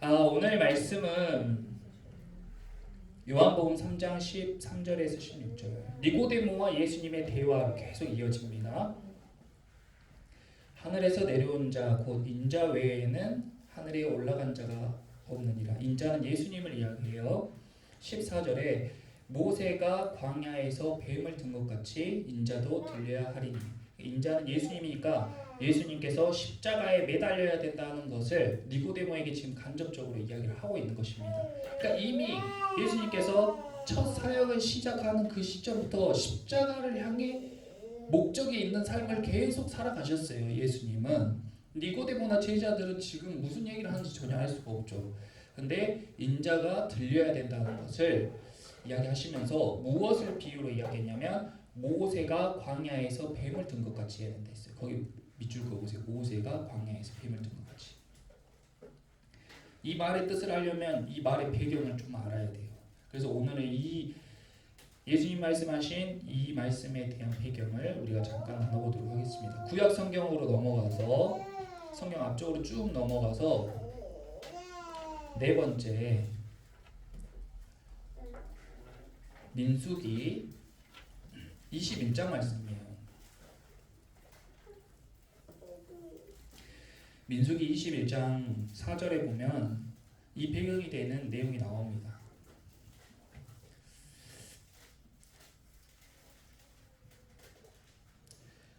오늘 말씀은 요한복음 3장 13절에서 16절. 니고데모와 예수님의 대화로 계속 이어집니다. 하늘에서 내려온 자 곧 인자 외에는 하늘에 올라간 자가 없느니라. 인자는 예수님을 이야기해요. 14절에 모세가 광야에서 뱀을 든 것 같이 인자도 들려야 하리니. 인자는 예수님이니까 예수님께서 십자가에 매달려야 된다는 것을 니고데모에게 지금 간접적으로 이야기를 하고 있는 것입니다. 그러니까 이미 예수님께서 첫 사역을 시작하는 그 시점부터 십자가를 향해 목적이 있는 삶을 계속 살아가셨어요. 예수님은. 니고데모나 제자들은 지금 무슨 얘기를 하는지 전혀 알 수가 없죠. 근데 인자가 들려야 된다는 것을 이야기하시면서 무엇을 비유로 이야기했냐면 모세가 광야에서 뱀을 든 것 같이 해야 된다 했어요. 거기 밑줄 그어보세요. 모세가 광야에서 뱀을 든 것 같이. 이 말의 뜻을 알려면 이 말의 배경을 좀 알아야 돼요. 그래서 오늘은 이 예수님 말씀하신 이 말씀에 대한 배경을 우리가 잠깐 나눠보도록 하겠습니다. 구약 성경으로 넘어가서 성경 앞쪽으로 쭉 넘어가서 네 번째 민수기 21장 말씀이에요. 민수기 21장 4절에 보면 이 배경이 되는 내용이 나옵니다.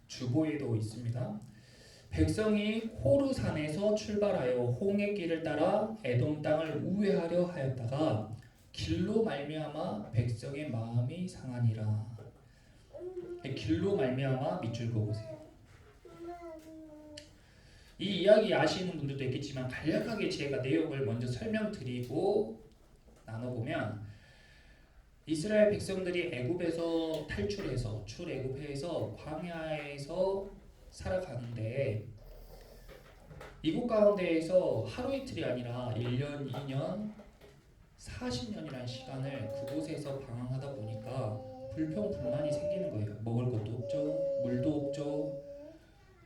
주보에도 있습니다. 백성이 호르산에서 출발하여 홍해 길을 따라 에돔 땅을 우회하려 하였다가 길로 말미암아 백성의 마음이 상하니라. 길로 말미암아 밑줄 그어보세요. 이 이야기 아시는 분들도 있겠지만 간략하게 제가 내용을 먼저 설명드리고 나눠보면 이스라엘 백성들이 애굽에서 탈출해서 출애굽해서 광야에서 살아가는데 이곳 가운데에서 하루 이틀이 아니라 1년, 2년, 40년이라는 시간을 그곳에서 방황하다 보니까 불평불만이 생기는 거예요. 먹을 것도 없죠. 물도 없죠.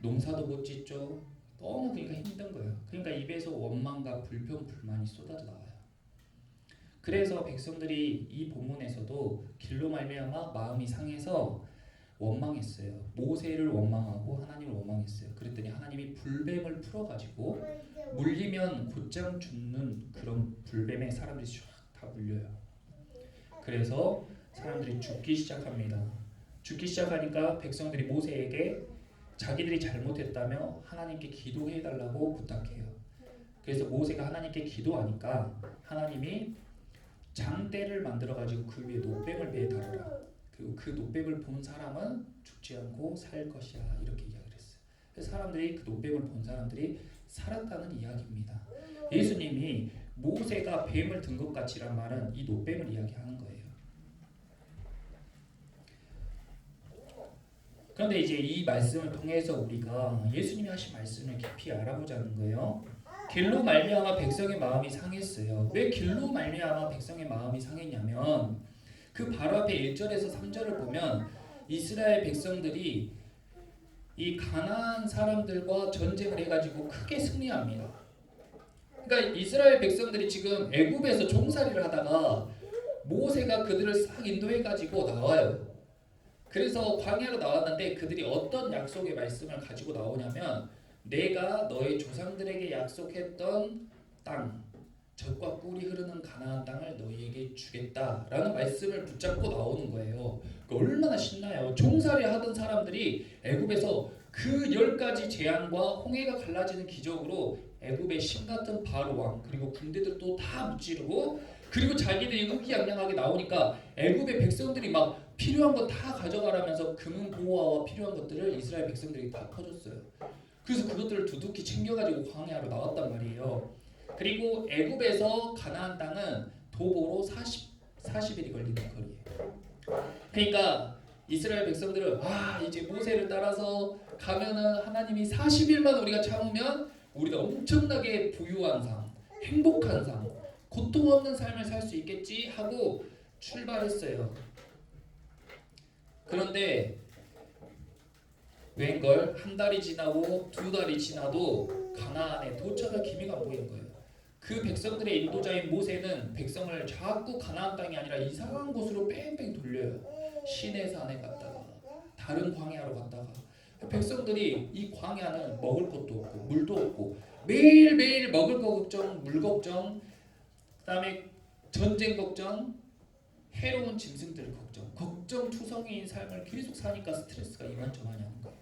농사도 못 짓죠. 너무 그러니까 힘든 거예요. 그러니까 입에서 원망과 불평불만이 쏟아져 나와요. 그래서 백성들이 이 본문에서도 길로 말미암아 마음이 상해서 원망했어요. 모세를 원망하고 하나님을 원망했어요. 그랬더니 하나님이 불뱀을 풀어가지고 물리면 곧장 죽는 그런 불뱀에 사람들이 쫙 다 물려요. 그래서 사람들이 죽기 시작합니다. 죽기 시작하니까 백성들이 모세에게 자기들이 잘못했다며 하나님께 기도해달라고 부탁해요. 그래서 모세가 하나님께 기도하니까 하나님이 장대를 만들어가지고 그 위에 노뱀을 베어 달아라. 그리고 그 노뱀을 본 사람은 죽지 않고 살 것이야. 이렇게 이야기를 했어요. 그래서 사람들이 그 노뱀을 본 사람들이 살았다는 이야기입니다. 예수님이 모세가 뱀을 든 것 같이란 말은 이 노뱀을 이야기하는 거예요. 그런데 이제 이 말씀을 통해서 우리가 예수님이 하신 말씀을 깊이 알아보자는 거예요. 길로 말미암아 백성의 마음이 상했어요. 왜 길로 말미암아 백성의 마음이 상했냐면 그 바로 앞에 1절에서 3절을 보면 이스라엘 백성들이 이 가나안 사람들과 전쟁을 해가지고 크게 승리합니다. 그러니까 이스라엘 백성들이 지금 애굽에서 종살이를 하다가 모세가 그들을 싹 인도해가지고 나와요. 그래서 광야로 나왔는데 그들이 어떤 약속의 말씀을 가지고 나오냐면 내가 너의 조상들에게 약속했던 땅, 젖과 꿀이 흐르는 가나안 땅을 너희에게 주겠다라는 말씀을 붙잡고 나오는 거예요. 얼마나 신나요. 종살이 하던 사람들이 애굽에서 그 10가지 재앙과 홍해가 갈라지는 기적으로 애굽의 신같은 바로 왕 그리고 군대들도 다 무찌르고 그리고 자기들이 의기양양하게 나오니까 애굽의 백성들이 막 필요한 거 다 가져가라면서 금은 보화와 필요한 것들을 이스라엘 백성들에게 다 퍼줬어요. 그래서 그것들을 두둑히 챙겨가지고 광야로 나왔단 말이에요. 그리고 애굽에서 가나안 땅은 도보로 40일이 걸리는 거리예요. 그러니까 이스라엘 백성들은 이제 모세를 따라서 가면은 하나님이 40일만 우리가 참으면 우리가 엄청나게 부유한 삶, 행복한 삶, 고통 없는 삶을 살 수 있겠지 하고 출발했어요. 그런데 웬걸 한 달이 지나고 두 달이 지나도 가나안에 도착할 기미가 안 보이는 거예요. 그 백성들의 인도자인 모세는 백성을 자꾸 가나안 땅이 아니라 이상한 곳으로 뺑뺑 돌려요. 시내산에 갔다가 다른 광야로 갔다가 백성들이 이 광야는 먹을 것도 없고 물도 없고 매일매일 먹을 거 걱정, 물 걱정, 그다음에 전쟁 걱정, 해로운 짐승들 걱정 투성이인 삶을 계속 사니까 스트레스가 이만저만이 하는 거예요.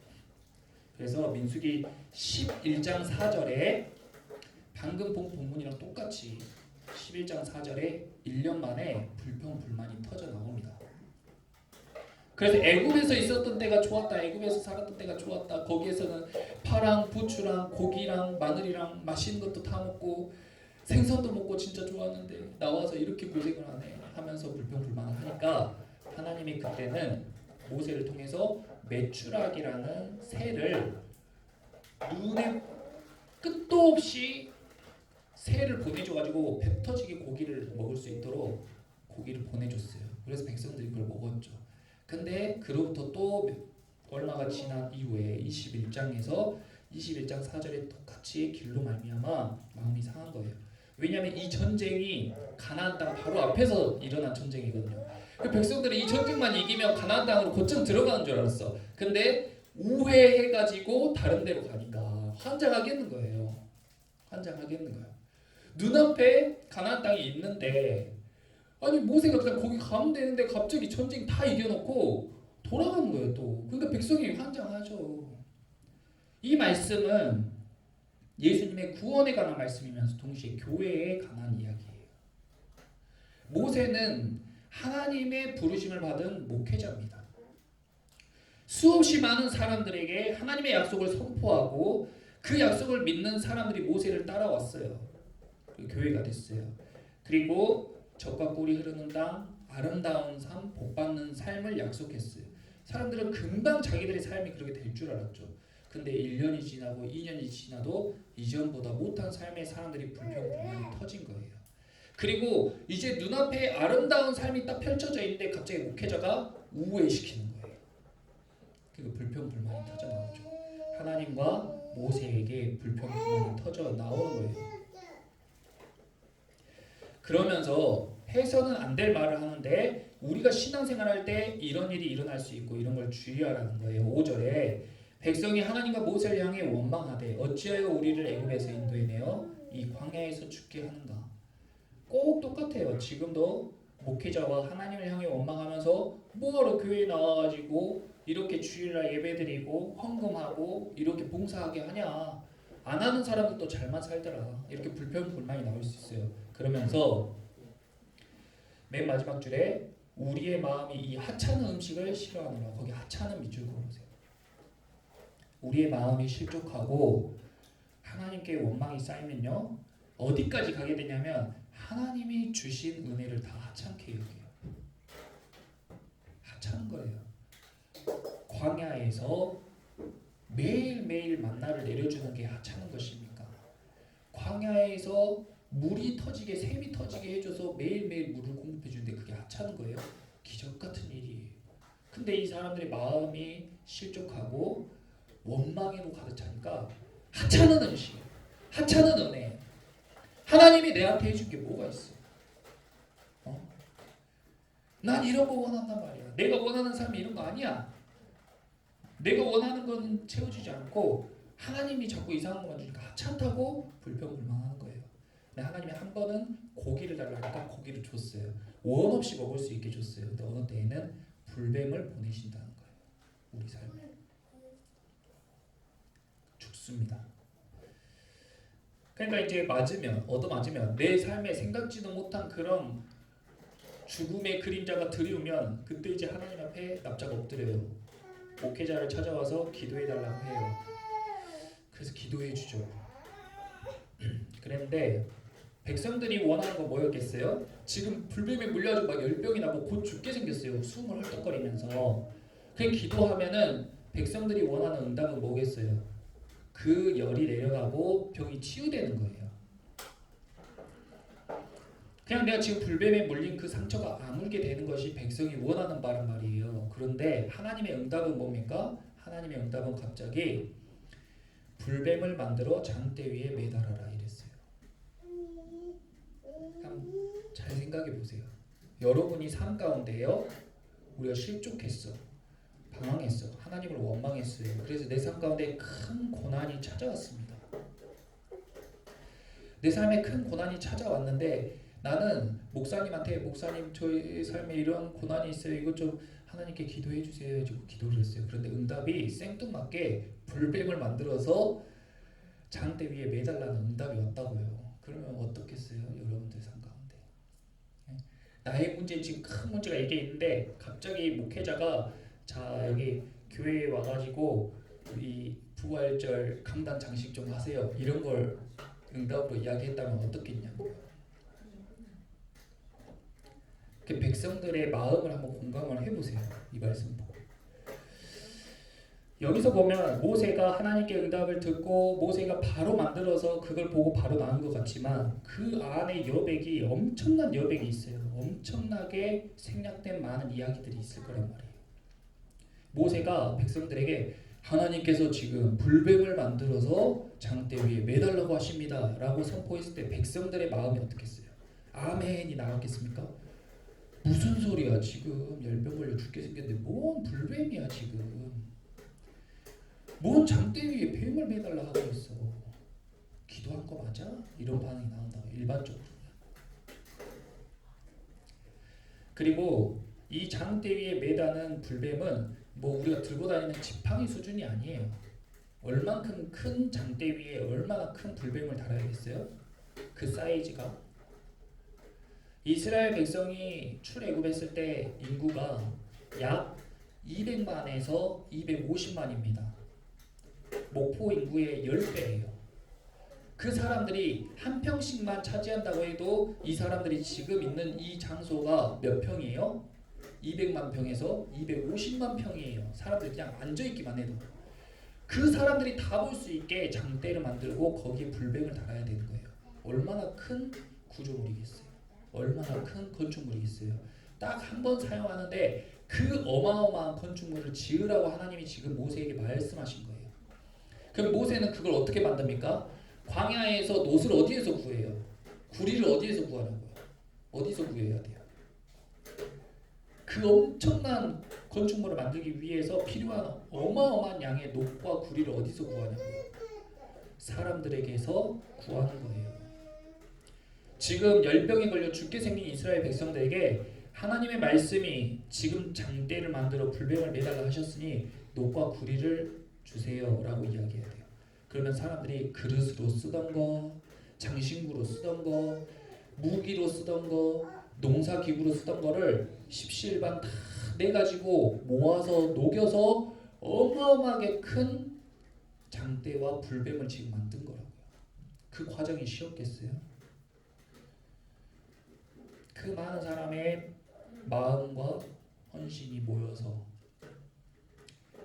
그래서 민수기 11장 4절에 방금 본 본문이랑 똑같이 11장 4절에 1년 만에 불평불만이 터져 나옵니다. 그래서 애굽에서 있었던 때가 좋았다, 애굽에서 살았던 때가 좋았다, 거기에서는 파랑 부추랑 고기랑 마늘이랑 맛있는 것도 다 먹고 생선도 먹고 진짜 좋았는데 나와서 이렇게 고생을 하네 하면서 불평불만을 하니까 하나님이 그때는 모세를 통해서 메추락이라는 새를, 눈에 끝도 없이 새를 보내줘가지고 배 터지게 고기를 먹을 수 있도록 고기를 보내줬어요. 그래서 백성들이 그걸 먹었죠. 근데 그로부터 또 얼마가 지난 이후에 21장 4절에 똑같이 길로 말미암아 마음이 상한 거예요. 왜냐하면 이 전쟁이 가나안 땅 바로 앞에서 일어난 전쟁이거든요. 그 백성들이 이 전쟁만 이기면 가나안 땅으로 곧장 들어가는 줄 알았어. 근데 우회해가지고 다른 데로 가니까 환장하겠는 거예요. 눈앞에 가나안 땅이 있는데 아니 모세가 그냥 거기 가면 되는데 갑자기 전쟁 다 이겨놓고 돌아가는 거예요 또. 그러니까 백성이 환장하죠. 이 말씀은 예수님의 구원에 관한 말씀이면서 동시에 교회에 관한 이야기예요. 모세는 하나님의 부르심을 받은 목회자입니다. 수없이 많은 사람들에게 하나님의 약속을 선포하고 그 약속을 믿는 사람들이 모세를 따라왔어요. 교회가 됐어요. 그리고 젖과 꿀이 흐르는 땅, 아름다운 삶, 복받는 삶을 약속했어요. 사람들은 금방 자기들의 삶이 그렇게 될 줄 알았죠. 근데 1년이 지나고 2년이 지나도 이전보다 못한 삶의 사람들이 불평불만이 터진 거예요. 그리고 이제 눈앞에 아름다운 삶이 딱 펼쳐져 있는데 갑자기 목회자가 우회시키는 거예요. 그리고 불평불만이 터져 나오죠. 하나님과 모세에게 불평불만이 터져 나오는 거예요. 그러면서 해서는 안 될 말을 하는데 우리가 신앙생활 할 때 이런 일이 일어날 수 있고 이런 걸 주의하라는 거예요. 5절에 백성이 하나님과 모세를 향해 원망하되 어찌하여 우리를 애굽에서 인도해내어 이 광야에서 죽게 하는가. 꼭 똑같아요. 지금도 목회자와 하나님을 향해 원망하면서 뭐하러 교회에 나와가지고 이렇게 주일날 예배드리고 헌금하고 이렇게 봉사하게 하냐. 안 하는 사람들도 잘만 살더라. 이렇게 불평불만이 나올 수 있어요. 그러면서 맨 마지막 줄에 우리의 마음이 이 하찮은 음식을 싫어하느라, 거기 하찮은 밑줄 그어보세요. 우리의 마음이 실족하고 하나님께 원망이 쌓이면요 어디까지 가게 되냐면 하나님이 주신 은혜를 다 하찮게 여겨요. 하찮은 거예요. 광야에서 매일매일 만나를 내려주는 게 하찮은 것입니까? 광야에서 물이 터지게, 샘이 터지게 해줘서 매일매일 물을 공급해 주는데 그게 하찮은 거예요? 기적 같은 일이에요. 근데 이 사람들의 마음이 실족하고 원망으로 가득 차니까 하찮은 음식, 하찮은 은혜. 하나님이 내한테 해준 게 뭐가 있어? 난 이런 거 원한단 말이야. 내가 원하는 삶이 이런 거 아니야. 내가 원하는 건 채워주지 않고 하나님이 자꾸 이상한 것만 주니까 하찮다고 불평불만하는 거예요. 근데 하나님이 한 번은 고기를 달라니까 고기를 줬어요. 원 없이 먹을 수 있게 줬어요. 근데 어느 때에는 불뱀을 보내신다는 거예요. 우리 삶에 죽습니다. 그러니까 이제 얻어맞으면 내 삶에 생각지도 못한 그런 죽음의 그림자가 들이오면 그때 이제 하나님 앞에 납작 엎드려요. 목회자를 찾아와서 기도해달라고 해요. 그래서 기도해주죠. 그런데 백성들이 원하는 건 뭐였겠어요? 지금 불뱀에 물려가지고 막 열병이 나고 곧 죽게 생겼어요. 숨을 헐떡거리면서. 그냥 기도하면은 백성들이 원하는 응답은 뭐겠어요? 그 열이 내려가고 병이 치유되는 거예요. 그냥 내가 지금 불뱀에 물린 그 상처가 아물게 되는 것이 백성이 원하는 바란 말이에요. 그런데 하나님의 응답은 뭡니까? 하나님의 응답은 갑자기 불뱀을 만들어 장대 위에 매달아라 이랬어요. 잘 생각해 보세요. 여러분이 삶 가운데요, 우리가 실족했어, 방황했어, 하나님을 원망했어요. 그래서 내 삶 가운데 큰 고난이 찾아왔습니다. 내 삶에 큰 고난이 찾아왔는데 나는 목사님한테 목사님 저희 삶에 이런 고난이 있어요. 이것 좀 하나님께 기도해 주세요. 기도를 했어요. 그런데 응답이 생뚱맞게 불뱀을 만들어서 장대 위에 매달라는 응답이 왔다고요. 그러면 어떻겠어요? 여러분들 삶 가운데. 나의 문제 지금 큰 문제가 이게 있는데 갑자기 목회자가 자 여기 교회에 와가지고 이 부활절 강단 장식 좀 하세요. 이런 걸 응답으로 이야기했다면 어떻겠냐고요. 그 백성들의 마음을 한번 공감을 해보세요. 이 말씀 보고. 여기서 보면 모세가 하나님께 응답을 듣고 모세가 바로 만들어서 그걸 보고 바로 나온 것 같지만 그 안에 여백이 엄청난 여백이 있어요. 엄청나게 생략된 많은 이야기들이 있을 거란 말이에요. 모세가 백성들에게 하나님께서 지금 불뱀을 만들어서 장대 위에 매달라고 하십니다 라고 선포했을 때 백성들의 마음이 어떻겠어요? 아멘이 나왔겠습니까? 무슨 소리야, 지금 열병 걸려 죽게 생겼는데 뭔 불뱀이야, 지금 뭔 장대 위에 뱀을 매달라 하고 있어, 기도한 거 맞아? 이런 반응이 나온다고 일반적으로. 그리고 이 장대 위에 매다는 불뱀은 뭐 우리가 들고 다니는 지팡이 수준이 아니에요. 얼만큼 큰 장대 위에 얼마나 큰 불뱀을 달아야겠어요? 그 사이즈가. 이스라엘 백성이 출애굽했을 때 인구가 약 200만에서 250만입니다. 목포 인구의 10배예요. 그 사람들이 한 평씩만 차지한다고 해도 이 사람들이 지금 있는 이 장소가 몇 평이에요? 200만 평에서 250만 평이에요. 사람들이 그냥 앉아있기만 해도. 그 사람들이 다 볼 수 있게 장대를 만들고 거기에 불뱀을 달아야 되는 거예요. 얼마나 큰 구조물이겠어요. 얼마나 큰 건축물이겠어요. 딱 한 번 사용하는데 그 어마어마한 건축물을 지으라고 하나님이 지금 모세에게 말씀하신 거예요. 그럼 모세는 그걸 어떻게 만듭니까? 광야에서 놋을 어디에서 구해요? 구리를 어디에서 구하냐고요? 어디서 구해야 돼요? 그 엄청난 건축물을 만들기 위해서 필요한 어마어마한 양의 놋과 구리를 어디서 구하냐고요? 사람들에게서 구하는 거예요. 지금 열병에 걸려 죽게 생긴 이스라엘 백성들에게 하나님의 말씀이 지금 장대를 만들어 불뱀을 매달라 하셨으니 놋과 구리를 주세요 라고 이야기해야 돼요. 그러면 사람들이 그릇으로 쓰던 거, 장신구로 쓰던 거, 무기로 쓰던 거, 농사기구로 쓰던 거를 십시일반 다 내가지고 모아서 녹여서 어마어마하게 큰 장대와 불뱀을 지금 만든 거라고요. 그 과정이 쉬웠겠어요? 그 많은 사람의 마음과 헌신이 모여서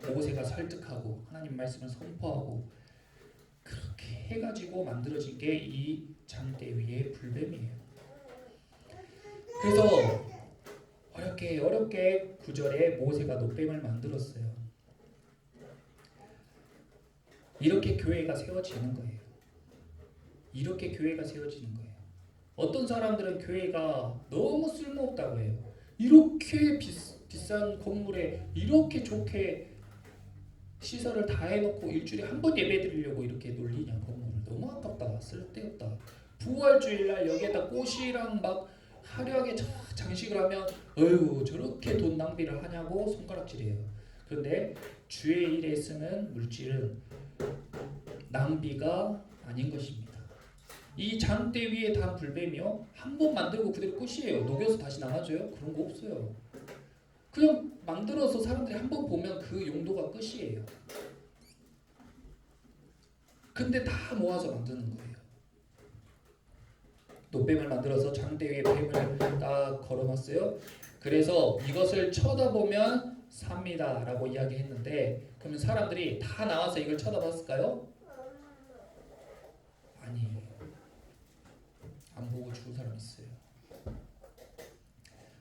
모세가 설득하고 하나님 말씀을 선포하고 그렇게 해가지고 만들어진 게 이 장대 위의 불뱀이에요. 그래서 어렵게 9절에 모세가 놋뱀을 만들었어요. 이렇게 교회가 세워지는 거예요. 이렇게 교회가 세워지는 거예요. 어떤 사람들은 교회가 너무 쓸모없다고 해요. 이렇게 비싼 건물에 이렇게 좋게 시설을 다 해놓고 일주일에 한 번 예배 드리려고 이렇게 놀리냐, 건물을. 너무 아깝다, 쓸데없다. 부활주일날 여기에다 꽃이랑 막 화려하게 장식을 하면 어휴 저렇게 돈 낭비를 하냐고 손가락질해요. 그런데 주의 일에 쓰는 물질은 낭비가 아닌 것입니다. 이 장대 위에 단 불뱀이요, 한 번 만들고 그대로 끝이에요. 녹여서 다시 나눠줘요? 그런 거 없어요. 그냥 만들어서 사람들이 한 번 보면 그 용도가 끝이에요. 근데 다 모아서 만드는 거예요. 놋뱀을 만들어서 장대 위에 뱀을 딱 걸어놨어요. 그래서 이것을 쳐다보면 삽니다 라고 이야기했는데, 그러면 사람들이 다 나와서 이걸 쳐다봤을까요? 아니에요. 안 보고 죽은 사람 있어요.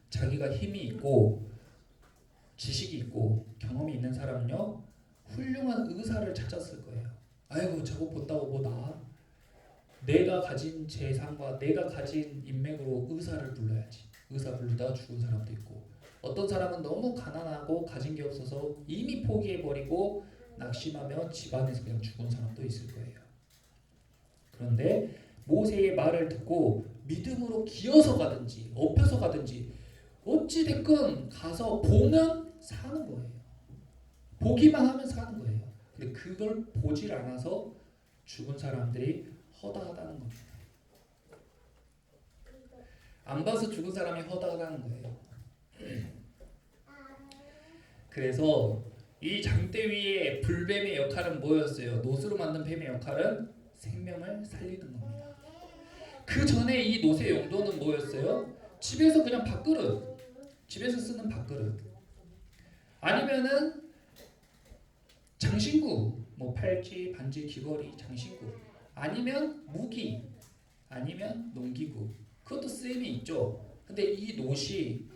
자기가 힘이 있고 지식이 있고 경험이 있는 사람은요 훌륭한 의사를 찾았을 거예요. 아이고 저거 본다고 뭐 나? 내가 가진 재산과 내가 가진 인맥으로 의사를 불러야지. 의사 부르다 죽은 사람도 있고, 어떤 사람은 너무 가난하고 가진 게 없어서 이미 포기해버리고 낙심하며 집안에서 그냥 죽은 사람도 있을 거예요. 그런데 모세의 말을 듣고 믿음으로 기어서 가든지 업혀서 가든지 어찌됐건 가서 보면 사는 거예요. 보기만 하면 사는 거예요. 근데 그걸 보질 않아서 죽은 사람들이 허다하다는 겁니다. 안 봐서 죽은 사람이 허다하다는 거예요. 그래서 이 장대 위의 불뱀의 역할은 뭐였어요? 노스로 만든 뱀의 역할은 생명을 살리는 겁니다. 그 전에 이 노스의 용도는 뭐였어요? 집에서 그냥 밥그릇, 집에서 쓰는 밥그릇, 아니면은 장신구, 뭐 팔찌, 반지, 귀걸이, 장신구, 아니면 무기, 아니면 농기구. 그것도 쓰임이 있죠. 근데 이 노시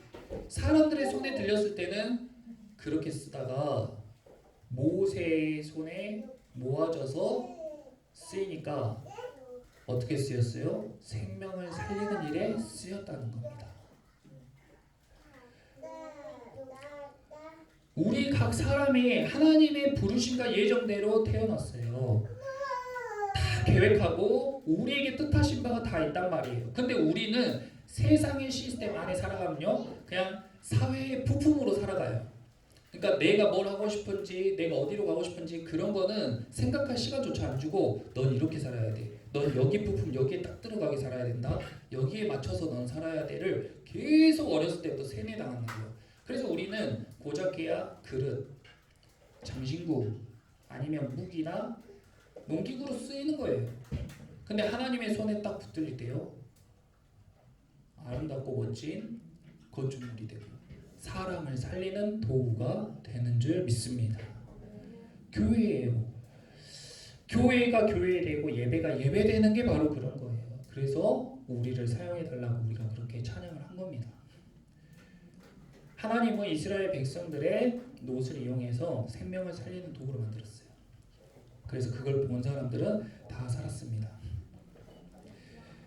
사람들의 손에 들렸을 때는 그렇게 쓰다가 모세의 손에 모아져서 쓰이니까 어떻게 쓰였어요? 생명을 살리는 일에 쓰였다는 겁니다. 우리 각 사람이 하나님의 부르심과 예정대로 태어났어요. 다 계획하고 우리에게 뜻하신 바가 다 있단 말이에요. 근데 우리는 세상의 시스템 안에 살아가면요, 그냥 사회의 부품으로 살아가요. 그러니까 내가 뭘 하고 싶은지, 내가 어디로 가고 싶은지 그런 거는 생각할 시간조차 안 주고, 넌 이렇게 살아야 돼, 넌 여기 부품 여기에 딱 들어가게 살아야 된다, 여기에 맞춰서 넌 살아야 돼를 계속 어렸을 때부터 세뇌당하는 거예요. 그래서 우리는 고작해야 그릇, 장신구, 아니면 무기나 농기구로 쓰이는 거예요. 근데 하나님의 손에 딱 붙들릴 때요, 아름답고 멋진 건축물이 되고 사람을 살리는 도구가 되는 줄 믿습니다. 교회예요. 교회가 교회되고 예배가 예배되는 게 바로 그런 거예요. 그래서 우리를 사용해 달라고 우리가 그렇게 찬양을 한 겁니다. 하나님은 이스라엘 백성들의 놋을 이용해서 생명을 살리는 도구를 만들었어요. 그래서 그걸 본 사람들은 다 살았습니다.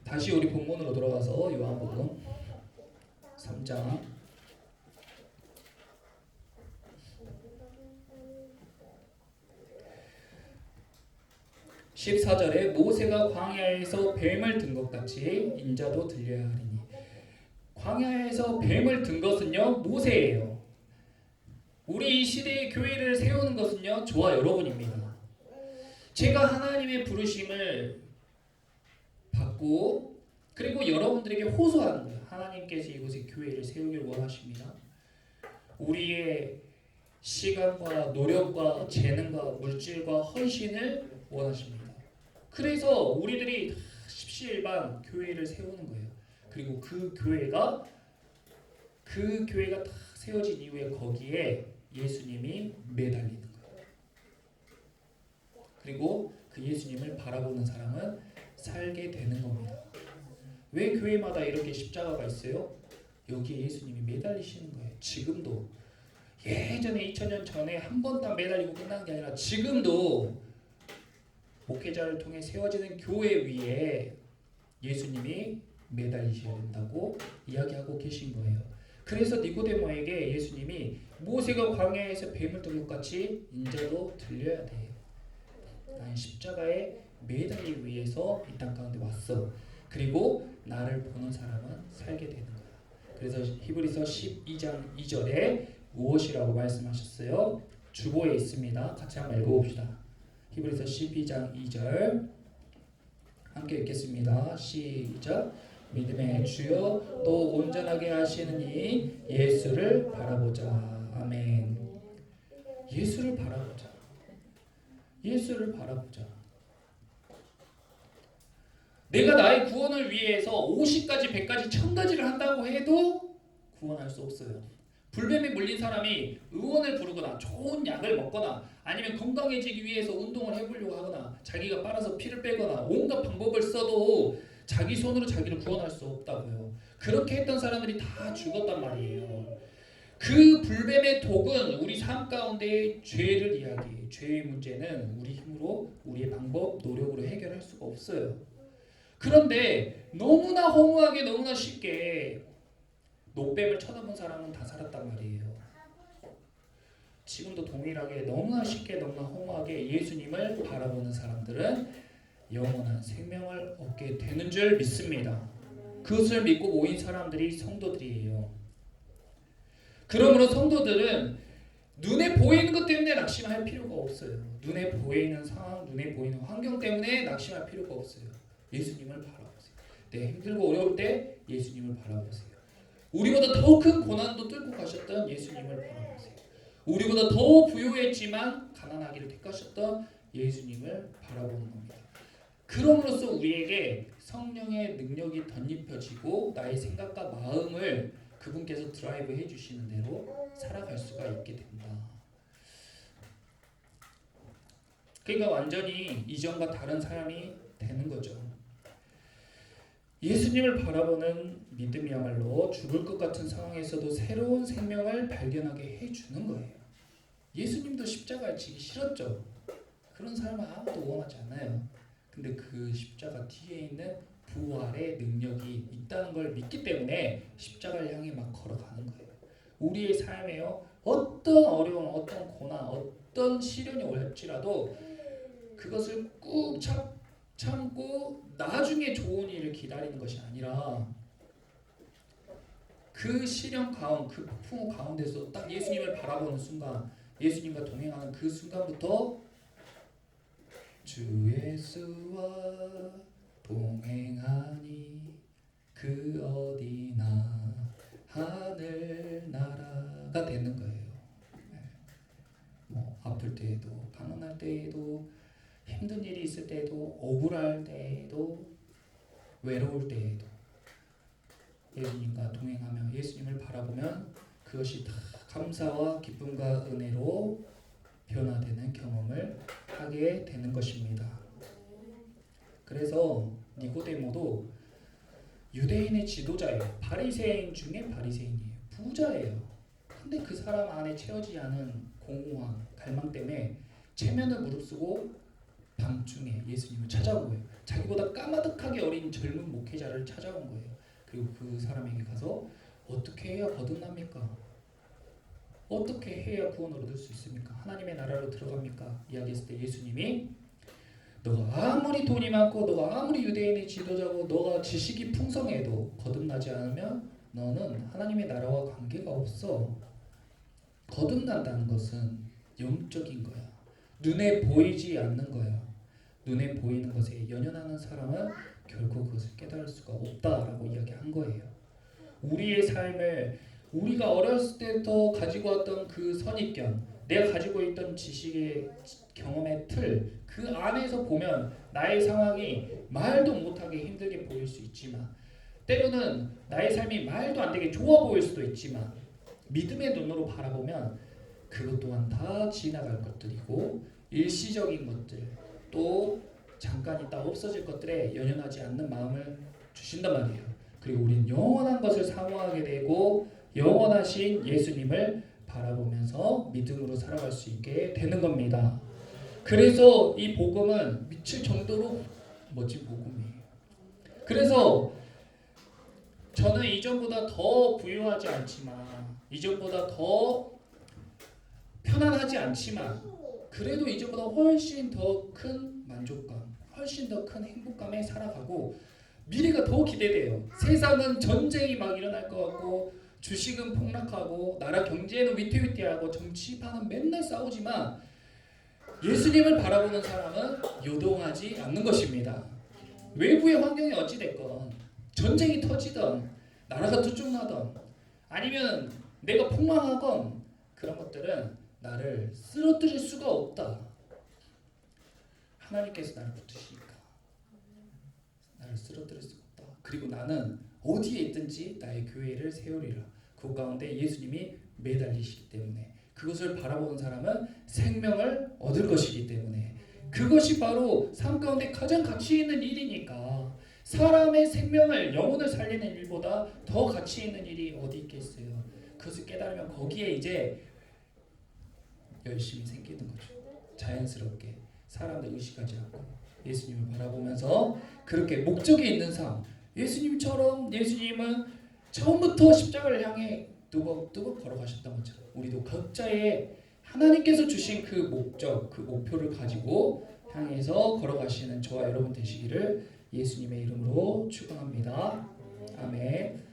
다시 우리 본문으로 돌아가서 요한복음 3장 14절에 모세가 광야에서 뱀을 든 것 같이 인자도 들려야 하리니. 광야에서 뱀을 든 것은요, 모세예요. 우리 이 시대의 교회를 세우는 것은요, 저와 여러분입니다. 제가 하나님의 부르심을 받고 그리고 여러분들에게 호소하는 거예요. 하나님께서 이곳에 교회를 세우길 원하십니다. 우리의 시간과 노력과 재능과 물질과 헌신을 원하십니다. 그래서 우리들이 십시일반 교회를 세우는 거예요. 그리고 그 교회가 딱 세워진 이후에 거기에 예수님이 매달리는 거예요. 그리고 그 예수님을 바라보는 사람은 살게 되는 겁니다. 왜 교회마다 이렇게 십자가가 있어요? 여기에 예수님이 매달리시는 거예요. 지금도. 예전에 2000년 전에 한 번 딱 매달리고 끝난 게 아니라 지금도 목회자를 통해 세워지는 교회 위에 예수님이 매달리셔야 된다고 이야기하고 계신 거예요. 그래서 니고데모에게 예수님이 모세가 광야에서 뱀을 든 것 같이 인자도 들려야 돼. 나는 십자가에 매달리기 위해서 이 땅 가운데 왔어. 그리고 나를 보는 사람은 살게 되는 거야. 그래서 히브리서 12장 2절에 무엇이라고 말씀하셨어요? 주보에 있습니다. 같이 한번 읽어봅시다. 히브리서 12장 2절 함께 읽겠습니다. 시작. 믿음의 주여 또 온전하게 하시는 이 예수를 바라보자. 아멘. 예수를 바라보자. 예수를 바라보자. 내가 나의 구원을 위해서 50가지, 100가지, 1000가지를 한다고 해도 구원할 수 없어요. 불뱀에 물린 사람이 의원을 부르거나 좋은 약을 먹거나 아니면 건강해지기 위해서 운동을 해보려고 하거나 자기가 빨아서 피를 빼거나 온갖 방법을 써도 자기 손으로 자기를 구원할 수 없다고요. 그렇게 했던 사람들이 다 죽었단 말이에요. 그 불뱀의 독은 우리 삶 가운데의 죄를 이야기해요. 죄의 문제는 우리 힘으로, 우리의 방법, 노력으로 해결할 수가 없어요. 그런데 너무나 허무하게 너무나 쉽게 노뱀을 쳐다본 사람은 다 살았단 말이에요. 지금도 동일하게 너무나 쉽게 너무나 허무하게 예수님을 바라보는 사람들은 영원한 생명을 얻게 되는 줄 믿습니다. 그것을 믿고 모인 사람들이 성도들이에요. 그러므로 성도들은 눈에 보이는 것 때문에 낙심할 필요가 없어요. 눈에 보이는 상황, 눈에 보이는 환경 때문에 낙심할 필요가 없어요. 예수님을 바라보세요. 네, 힘들고 어려울 때 예수님을 바라보세요. 우리보다 더 큰 고난도 뚫고 가셨던 예수님을 바라보세요. 우리보다 더 부유했지만 가난하기를 택하셨던 예수님을 바라보는 겁니다. 그럼으로써 우리에게 성령의 능력이 덧입혀지고 나의 생각과 마음을 그분께서 드라이브 해주시는 대로 살아갈 수가 있게 된다. 그러니까 완전히 이전과 다른 삶이 되는 거죠. 예수님을 바라보는 믿음이야말로 죽을 것 같은 상황에서도 새로운 생명을 발견하게 해주는 거예요. 예수님도 십자가를 지기 싫었죠. 그런 삶을 아무도 원하지 않아요. 근데 그 십자가 뒤에 있는 부활의 능력이 있다는 걸 믿기 때문에 십자가를 향해 막 걸어가는 거예요. 우리의 삶에요, 어떤 어려움, 어떤 고난, 어떤 시련이 올지라도 그것을 꾹 참고 나중에 좋은 일을 기다리는 것이 아니라 그 시련 가운데, 그 폭풍 가운데서 딱 예수님을 바라보는 순간, 예수님과 동행하는 그 순간부터 주 예수와 동행하니 그 어디나 하늘 나라가 되는 거예요. 뭐 아플 때에도, 방문할 때에도, 힘든 일이 있을 때에도, 억울할 때에도, 외로울 때에도 예수님과 동행하며 예수님을 바라보면 그것이 다 감사와 기쁨과 은혜로 변화되는 경험을 하게 되는 것입니다. 그래서 니고데모도 유대인의 지도자예요. 바리새인 중에 바리새인이에요. 부자예요. 근데 그 사람 안에 채워지지 않은 공허함, 갈망 때문에 체면을 무릅쓰고 밤중에 예수님을 찾아온 거예요. 자기보다 까마득하게 어린 젊은 목회자를 찾아온 거예요. 그리고 그 사람에게 가서 어떻게 해야 거듭납니까? 어떻게 해야 구원을 얻을 수 있습니까? 하나님의 나라로 들어갑니까? 이야기했을 때 예수님이 너가 아무리 돈이 많고 너가 아무리 유대인의 지도자고 너가 지식이 풍성해도 거듭나지 않으면 너는 하나님의 나라와 관계가 없어. 거듭난다는 것은 영적인 거야. 눈에 보이지 않는 거야. 눈에 보이는 것에 연연하는 사람은 결코 그것을 깨달을 수가 없다라고 이야기한 거예요. 우리의 삶을 우리가 어렸을 때부터 가지고 왔던 그 선입견, 내가 가지고 있던 지식의 경험의 틀, 그 안에서 보면 나의 상황이 말도 못하게 힘들게 보일 수 있지만 때로는 나의 삶이 말도 안 되게 좋아 보일 수도 있지만 믿음의 눈으로 바라보면 그것 또한 다 지나갈 것들이고 일시적인 것들, 또 잠깐 있다 없어질 것들에 연연하지 않는 마음을 주신단 말이에요. 그리고 우리는 영원한 것을 사모하게 되고 영원하신 예수님을 바라보면서 믿음으로 살아갈 수 있게 되는 겁니다. 그래서 이 복음은 미칠 정도로 멋진 복음이에요. 그래서 저는 이전보다 더 부유하지 않지만, 이전보다 더 편안하지 않지만, 그래도 이전보다 훨씬 더 큰 만족감, 훨씬 더 큰 행복감에 살아가고 미래가 더 기대돼요. 세상은 전쟁이 막 일어날 것 같고 주식은 폭락하고 나라 경제는 위태위태하고 정치판은 맨날 싸우지만 예수님을 바라보는 사람은 요동하지 않는 것입니다. 외부의 환경이 어찌됐건 전쟁이 터지던 나라가 두쪽나던 아니면 내가 폭망하건 그런 것들은 나를 쓰러뜨릴 수가 없다. 하나님께서 나를 붙드시니까 나를 쓰러뜨릴 수가 없다. 그리고 나는 어디에 있든지 나의 교회를 세우리라. 그 가운데 예수님이 매달리시기 때문에 그것을 바라보는 사람은 생명을 얻을 것이기 때문에 그것이 바로 삶 가운데 가장 가치 있는 일이니까 사람의 생명을 영혼을 살리는 일보다 더 가치 있는 일이 어디 있겠어요. 그것을 깨달으면 거기에 이제 열심히 생기는 거죠. 자연스럽게 사람들 의식하지 않고 예수님을 바라보면서 그렇게 목적이 있는 삶, 예수님처럼 예수님은 처음부터 십자가를 향해 뚜벅뚜벅 걸어가셨던 것처럼 우리도 각자의 하나님께서 주신 그 목적, 그 목표를 가지고 향해서 걸어가시는 저와 여러분 되시기를 예수님의 이름으로 축원합니다. 아멘.